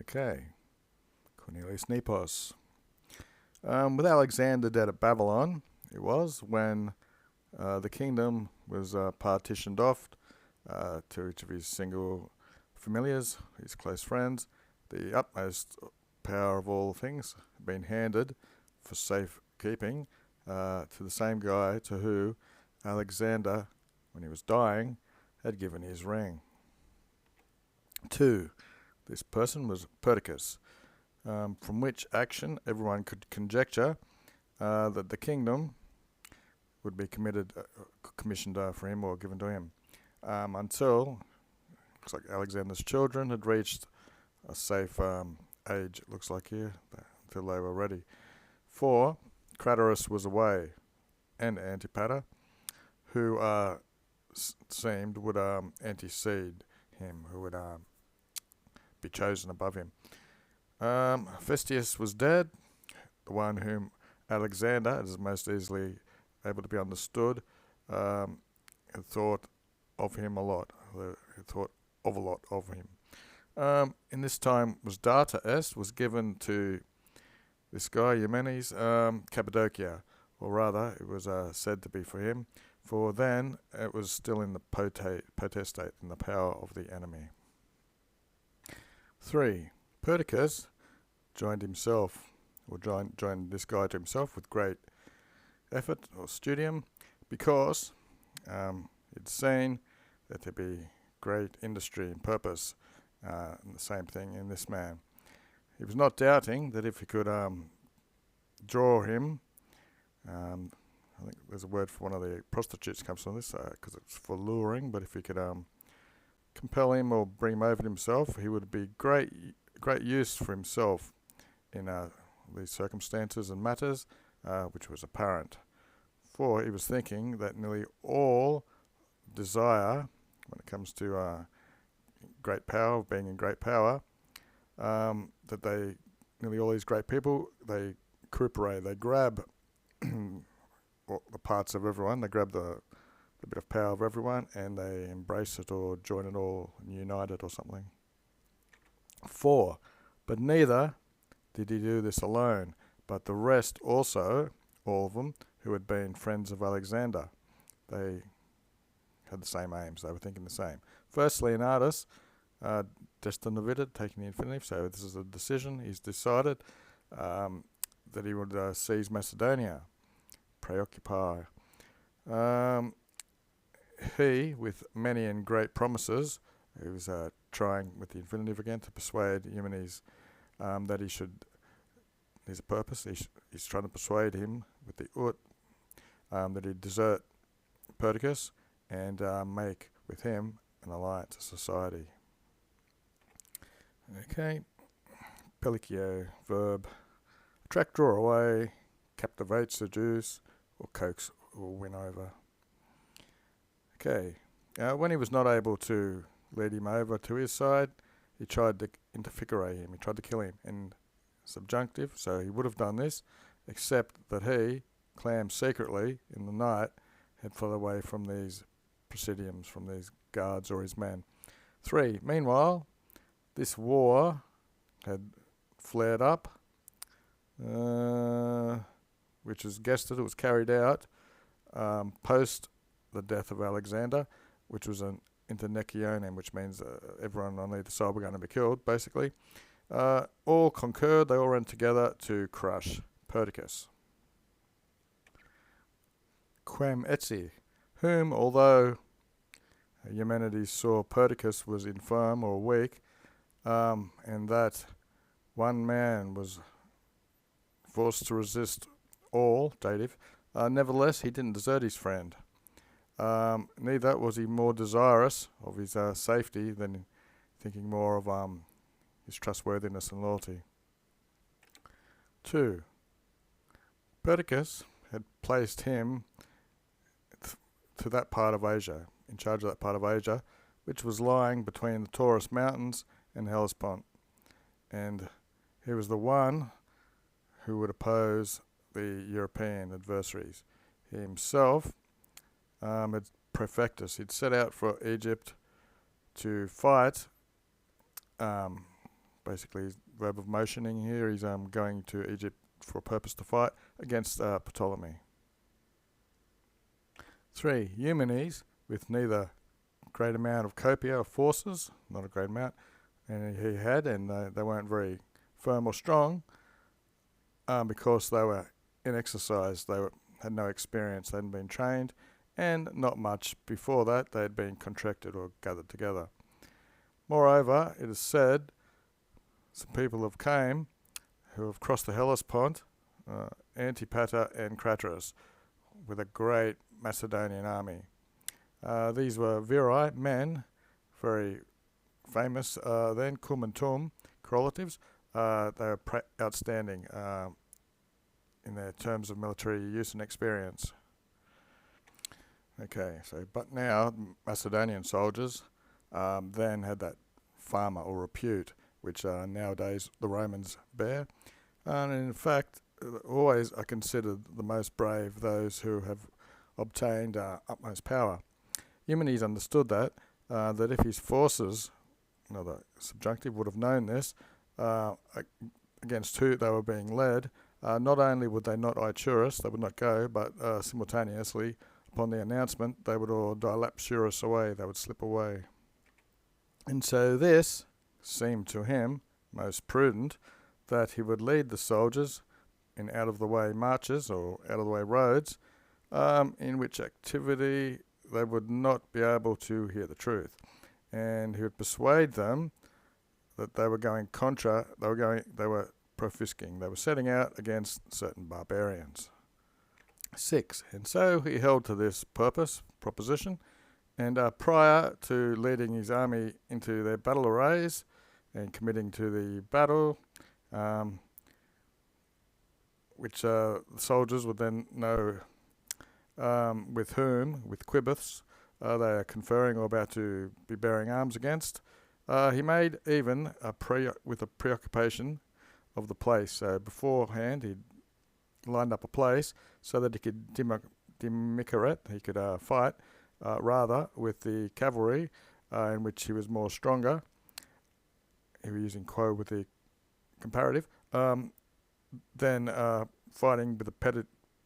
Okay, Cornelius Nepos. With Alexander dead at Babylon, it was when the kingdom was partitioned off to each of his single familiars, his close friends. The utmost power of all things had been handed for safekeeping to the same guy to who Alexander, when he was dying, had given his ring. 2. This person was Perdiccas, from which action everyone could conjecture that the kingdom would be commissioned for him or given to him, until looks like Alexander's children had reached a safe age. It looks like here until they were ready. 4. Craterus was away, and Antipater, who seemed would antecede him, who would be chosen above him. Vestius was dead, the one whom Alexander, as is most easily able to be understood, had thought of him a lot. Had thought of a lot of him. In this time was Data S was given to this guy Eumenes, Cappadocia, or rather it was said to be for him, for then it was still in the potestate, in the power of the enemy. 3. Perdiccas joined this guy to himself with great effort or studium, because he'd seen that there be great industry and purpose and the same thing in this man. He was not doubting that if he could draw him, I think there's a word for one of the prostitutes comes from this because it's for luring, but if he could compel him or bring him over to himself, he would be great use for himself in these circumstances and matters, which was apparent. For he was thinking that nearly all desire, when it comes to great power, being in great power, that nearly all these great people, they cooperate, they grab the parts of everyone, they grab the bit of power of everyone, and they embrace it or join it all and unite it or something. 4. But neither did he do this alone, but the rest also, all of them, who had been friends of Alexander. They had the same aims, they were thinking the same. First, Leonardus, destined David, taking the infinitive, so this is a decision. He's decided that he would seize Macedonia, preoccupy. He, with many and great promises, he was trying with the infinitive again to persuade Eumenes that he should. There's a purpose. He's trying to persuade him with the ut that he'd desert Perdiccas and make with him an alliance, a society. Okay. Pellicio, verb. Attract, draw away, captivate, seduce, or coax or win over. Okay. When he was not able to lead him over to his side, he tried to interficere him. He tried to kill him. And subjunctive, so he would have done this, except that he, claimed secretly in the night, had fled away from these presidiums, from these guards or his men. 3. Meanwhile, this war had flared up, which is guessed that it was carried out post the death of Alexander, which was an internectionem, which means everyone on either side were going to be killed, basically. All concurred, they all ran together to crush Perdiccas. Quem etsi, whom, although Eumenides saw Perdiccas was infirm or weak, and that one man was forced to resist all, dative, nevertheless he didn't desert his friend. Neither was he more desirous of his safety than thinking more of his trustworthiness and loyalty. 2. Perdiccas had placed him to that part of Asia, in charge of that part of Asia, which was lying between the Taurus Mountains and Hellespont. And he was the one who would oppose the European adversaries. He himself had prefectus. He'd set out for Egypt to fight basically his verb of motioning here. He's going to Egypt for a purpose to fight against Ptolemy. 3. Eumenes, with neither great amount of copia of forces, not a great amount, and he had, and they weren't very firm or strong, because they were inexercised. They had no experience, they hadn't been trained, and not much before that they had been contracted or gathered together. Moreover, it is said some people have came who have crossed the Hellespont, Antipater and Cratylus, with a great Macedonian army. These were viri, men, very famous then, cum and tum, correlatives. They were outstanding in their terms of military use and experience. Okay, but now Macedonian soldiers then had that fama or repute, which nowadays the Romans bear. And in fact, always are considered the most brave those who have obtained utmost power. Eumenes understood that if his forces, the subjunctive, would have known this, against who they were being led, not only would they not Iturus, they would not go, but simultaneously, upon the announcement, they would all dilapsurus away, they would slip away. And so this seemed to him most prudent, that he would lead the soldiers in out-of-the-way marches or out-of-the-way roads, in which activity they would not be able to hear the truth. And he would persuade them that they were going contra, they were profisking, they were setting out against certain barbarians. 6. And so he held to this proposition, and prior to leading his army into their battle arrays and committing to the battle, which the soldiers would then know with Quibus, they are conferring or about to be bearing arms against. He made even with a preoccupation of the place. So beforehand, he lined up a place so that he could demicarate, he could fight rather with the cavalry, in which he was more stronger. He was using quo with the comparative. Then fighting with the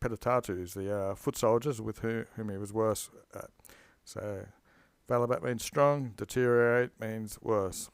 peditatus, the foot soldiers, with whom he was worse at. So, valabat means strong, deteriorate means worse.